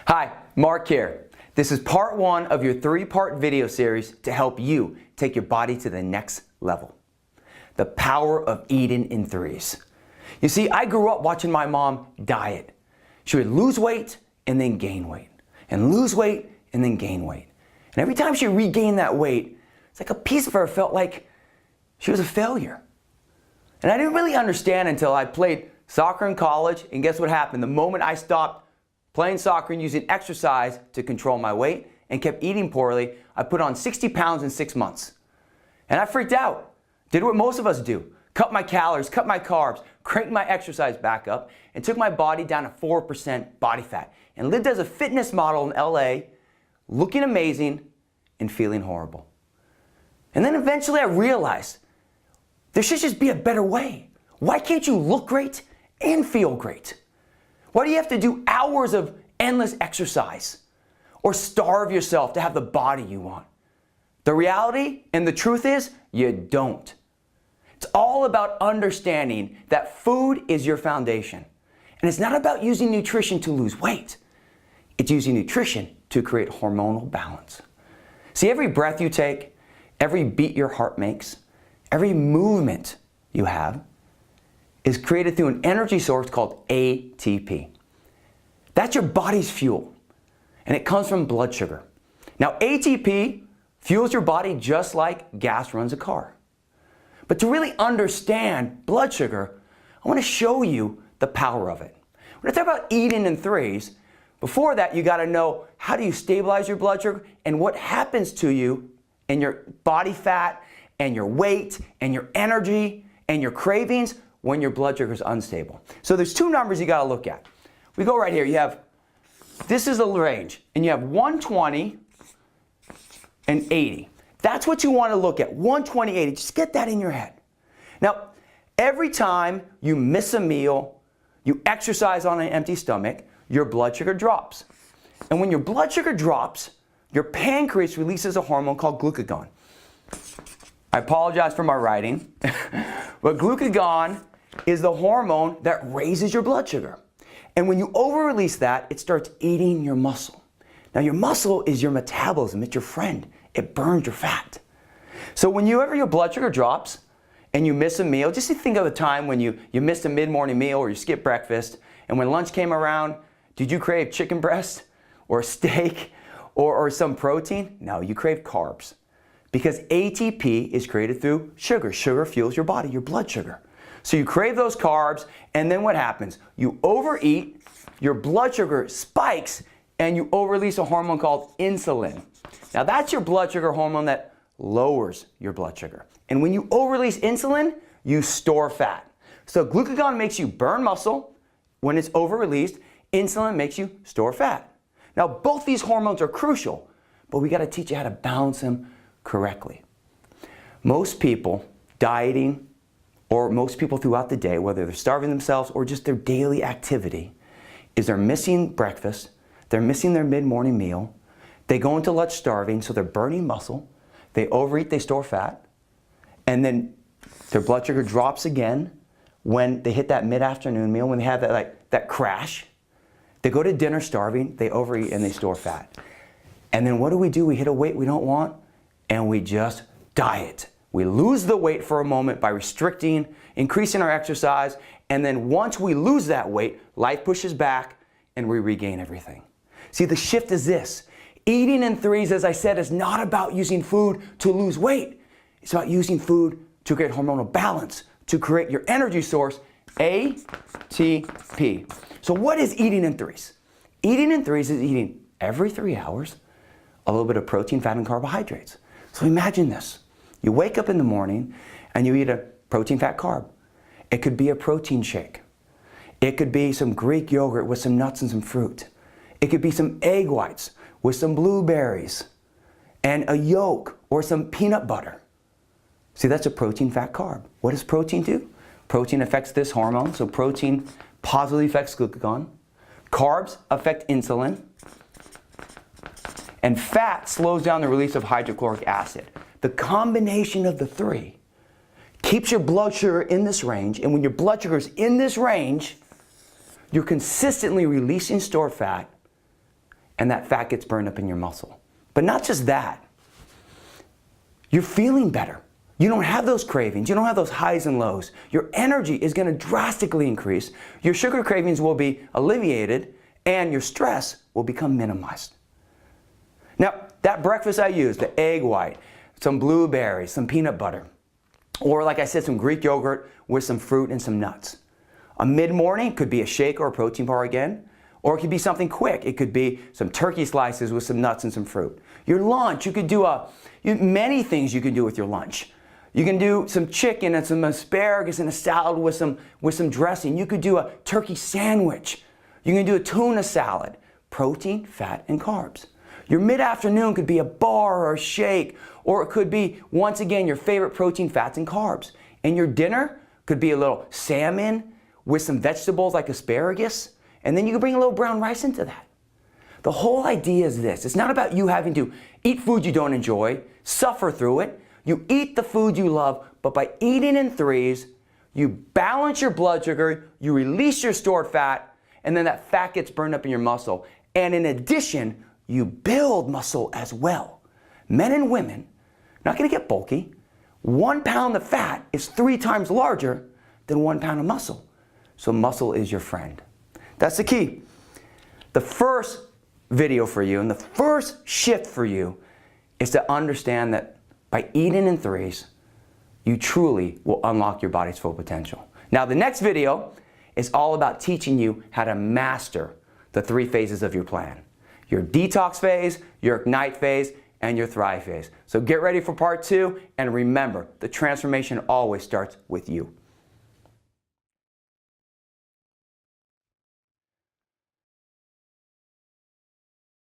Hi, Mark here. This is part one of your three-part video series to help you take your body to the next level. The power of eating in threes. You see, I grew up watching my mom diet. She would lose weight and then gain weight, and lose weight and then gain weight. And every time she regained that weight, it's like a piece of her felt like she was a failure. And I didn't really understand until I played soccer in college, and guess what happened? The moment I stopped playing soccer and using exercise to control my weight and kept eating poorly, I put on 60 pounds in 6 months. And I freaked out. Did what most of us do. Cut my calories, cut my carbs, cranked my exercise back up, and took my body down to 4% body fat. And lived as a fitness model in LA, looking amazing and feeling horrible. And then eventually I realized there should just be a better way. Why can't you look great and feel great? Why do you have to do hours of endless exercise or starve yourself to have the body you want? The reality and the truth is, you don't. It's all about understanding that food is your foundation. And it's not about using nutrition to lose weight. It's using nutrition to create hormonal balance. See, every breath you take, every beat your heart makes, every movement you have is created through an energy source called ATP. That's your body's fuel, and it comes from blood sugar. Now, ATP fuels your body just like gas runs a car. But to really understand blood sugar, I want to show you the power of it. When I talk about eating in threes, before that, you got to know how do you stabilize your blood sugar and what happens to you and your body fat and your weight and your energy and your cravings when your blood sugar is unstable. So there's two numbers you got to look at. We go right here. You have, this is a range, and you have 120 and 80. That's what you want to look at, 120, 80. Just get that in your head. Now, every time you miss a meal, you exercise on an empty stomach, your blood sugar drops. And when your blood sugar drops, your pancreas releases a hormone called glucagon. I apologize for my writing, but glucagon is the hormone that raises your blood sugar. And when you over-release that, it starts eating your muscle. Now, your muscle is your metabolism. It's your friend. It burns your fat. So whenever your blood sugar drops and you miss a meal, just think of a time when you missed a mid-morning meal or you skipped breakfast, and when lunch came around, did you crave chicken breast or steak or some protein? No, you crave carbs. Because ATP is created through sugar. Sugar fuels your body, your blood sugar. So you crave those carbs, and then what happens? You overeat, your blood sugar spikes, and you over-release a hormone called insulin. Now that's your blood sugar hormone that lowers your blood sugar. And when you over-release insulin, you store fat. So glucagon makes you burn muscle. When it's over-released, insulin makes you store fat. Now both these hormones are crucial, but we got to teach you how to balance them correctly. Most people dieting, or most people throughout the day, whether they're starving themselves or just their daily activity, is they're missing breakfast, they're missing their mid-morning meal, they go into lunch starving, so they're burning muscle, they overeat, they store fat, and then their blood sugar drops again when they hit that mid-afternoon meal, when they have that crash. They go to dinner starving, they overeat, and they store fat. And then what do? We hit a weight we don't want, and we just diet. We lose the weight for a moment by restricting, increasing our exercise, and then once we lose that weight, life pushes back and we regain everything. See, the shift is this. Eating in threes, as I said, is not about using food to lose weight. It's about using food to create hormonal balance, to create your energy source, ATP. So what is eating in threes? Eating in threes is eating every 3 hours a little bit of protein, fat, and carbohydrates. So imagine this. You wake up in the morning and you eat a protein, fat, carb. It could be a protein shake. It could be some Greek yogurt with some nuts and some fruit. It could be some egg whites with some blueberries and a yolk or some peanut butter. See, that's a protein, fat, carb. What does protein do? Protein affects this hormone, so protein positively affects glucagon. Carbs affect insulin. And fat slows down the release of hydrochloric acid. The combination of the three keeps your blood sugar in this range, and when your blood sugar is in this range, you're consistently releasing stored fat and that fat gets burned up in your muscle. But not just that. You're feeling better. You don't have those cravings. You don't have those highs and lows. Your energy is going to drastically increase. Your sugar cravings will be alleviated, and your stress will become minimized. Now, that breakfast I used, the egg white, some blueberries, some peanut butter, or like I said, some Greek yogurt with some fruit and some nuts. A mid-morning could be a shake or a protein bar again, or it could be something quick. It could be some turkey slices with some nuts and some fruit. Your lunch, you could do many things you can do with your lunch. You can do some chicken and some asparagus and a salad with some dressing. You could do a turkey sandwich. You can do a tuna salad. Protein, fat, and carbs. Your mid-afternoon could be a bar or a shake, or it could be, once again, your favorite protein, fats, and carbs. And your dinner could be a little salmon with some vegetables like asparagus, and then you can bring a little brown rice into that. The whole idea is this. It's not about you having to eat food you don't enjoy, suffer through it. You eat the food you love, but by eating in threes, you balance your blood sugar, you release your stored fat, and then that fat gets burned up in your muscle. And in addition, you build muscle as well. Men and women, not going to get bulky. 1 pound of fat is 3 times larger than 1 pound of muscle. So muscle is your friend. That's the key. The first video for you and the first shift for you is to understand that by eating in threes, you truly will unlock your body's full potential. Now, the next video is all about teaching you how to master the 3 phases of your plan. Your detox phase, your ignite phase, and your thrive phase. So get ready for part 2, and remember, the transformation always starts with you.